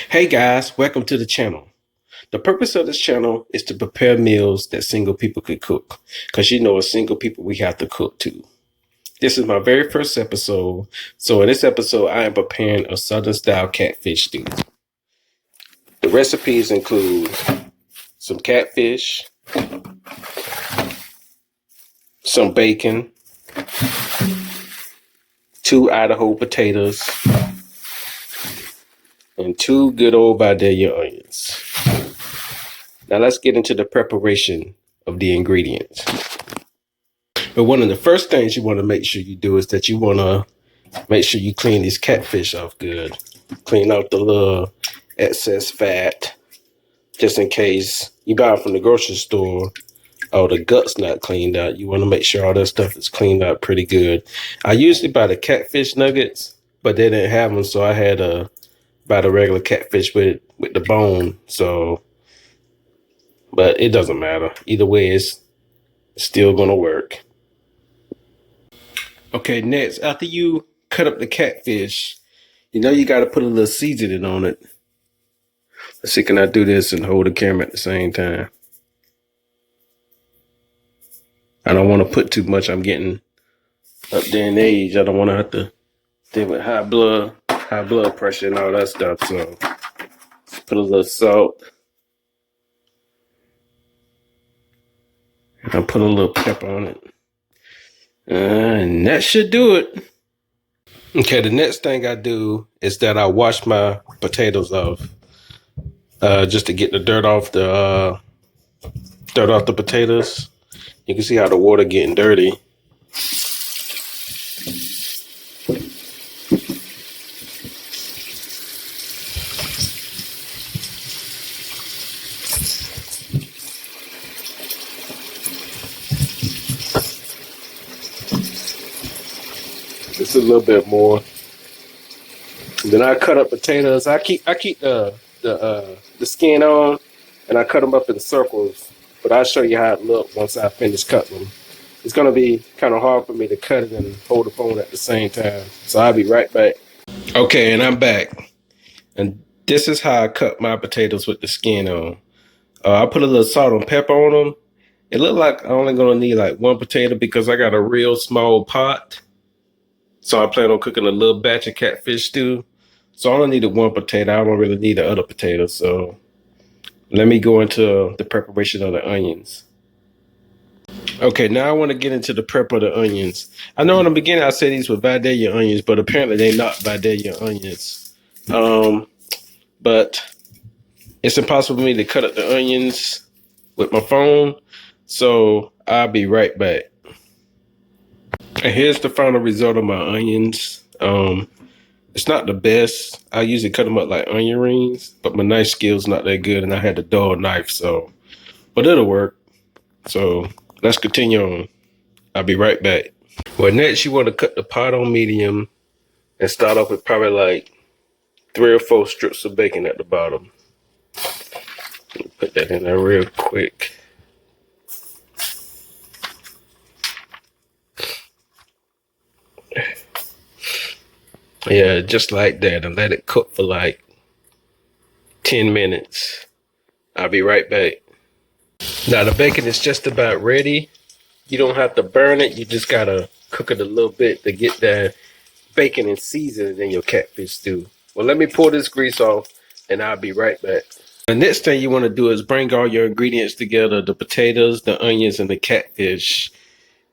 Hey guys, welcome to the channel. The purpose of this channel is to prepare meals that single people could cook, because as single people we have to cook too. This is my very first episode, so in this episode I am preparing a Southern Style Catfish Stew. The recipes include some catfish, some bacon, 2 Idaho potatoes, and 2 good old Vidalia onions. Now let's get into the preparation of the ingredients. But one of the first things you want to make sure you do is that you want to make sure you clean these catfish off good. Clean out the little excess fat, just in case you buy it from the grocery store or the gut's not cleaned out. You want to make sure all that stuff is cleaned out pretty good. I usually buy the catfish nuggets, but they didn't have them, so I had to buy the regular catfish with the bone. So, but it doesn't matter. Either way, it's still going to work. Okay, next, after you cut up the catfish, you got to put a little seasoning on it. Let's see, can I do this and hold the camera at the same time? I don't want to put too much. I'm getting up there in age. I don't want to have to deal with high blood pressure and all that stuff. So let's put a little salt. And I'll put a little pepper on it. And that should do it. Okay, the next thing I do is that I wash my potatoes off. Just to get the dirt off the potatoes. You can see how the water getting dirty. Just a little bit more. And then I cut up potatoes. I keep the skin on, and I cut them up in circles. But I'll show you how it looks once I finish cutting them. It's gonna be kind of hard for me to cut it and hold the phone at the same time. So I'll be right back. Okay, and I'm back. And this is how I cut my potatoes with the skin on. I put a little salt and pepper on them. It looked like I'm only gonna need like 1 potato because I got a real small pot. So I plan on cooking a little batch of catfish stew. So I only needed 1 potato. I don't really need the other potatoes. So let me go into the preparation of the onions. Okay, now I want to get into the prep of the onions. I know in the beginning I said these were Vidalia onions, but apparently they're not Vidalia onions. But it's impossible for me to cut up the onions with my phone. So I'll be right back. And here's the final result of my onions. It's not the best. I usually cut them up like onion rings, but my knife skill's not that good, and I had a dull knife, but it'll work. So let's continue on. I'll be right back. Well, next you want to cut the pot on medium and start off with probably like 3 or 4 strips of bacon at the bottom. Put that in there real quick. Yeah, just like that, and let it cook for like 10 minutes. I'll be right back. Now the bacon is just about ready. You don't have to burn it. You just gotta cook it a little bit to get that bacon and seasoning in your catfish stew. Well, let me pour this grease off and I'll be right back. The next thing you want to do is bring all your ingredients together, the potatoes, the onions, and the catfish,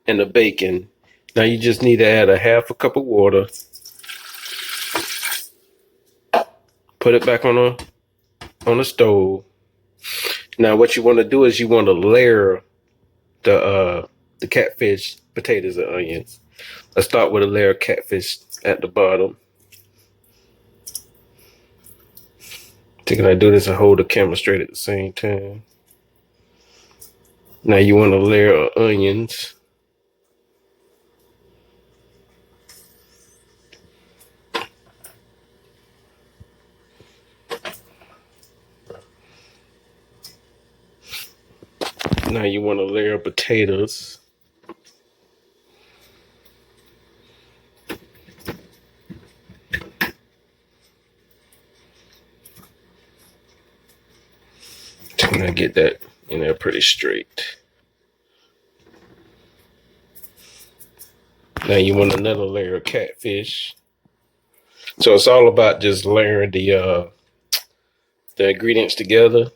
and the bacon. Now you just need to add a 1/2 cup of water. Put it back on the stove. Now what you want to do is you want to layer the catfish, potatoes, and onions. Let's start with a layer of catfish at the bottom. Can I do this and hold the camera straight at the same time? Now you want a layer of onions. Now you want a layer of potatoes. And I get that in there pretty straight. Now you want another layer of catfish. So it's all about just layering the ingredients together.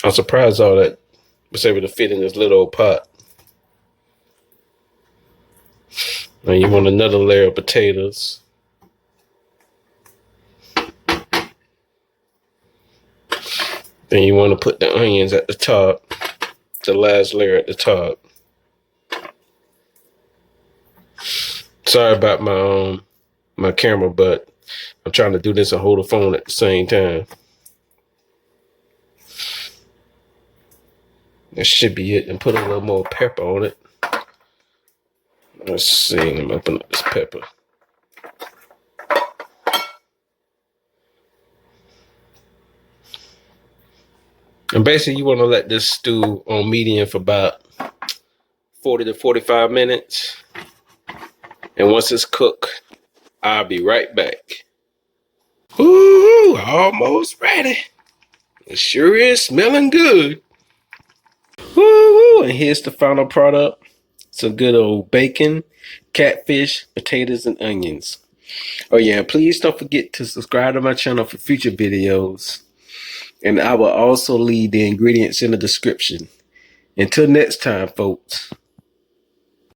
I'm surprised all that was able to fit in this little old pot. Now you want another layer of potatoes. Then you want to put the onions at the top, the last layer at the top. Sorry about my camera, but I'm trying to do this and hold the phone at the same time. That should be it. And put a little more pepper on it. Let's see. Let me open up this pepper. And basically, you want to let this stew on medium for about 40 to 45 minutes. And once it's cooked, I'll be right back. Ooh, almost ready. It sure is smelling good. Ooh, and here's the final product. Some good old bacon, catfish, potatoes, and onions. Oh yeah, please don't forget to subscribe to my channel for future videos. And I will also leave the ingredients in the description. Until next time, folks.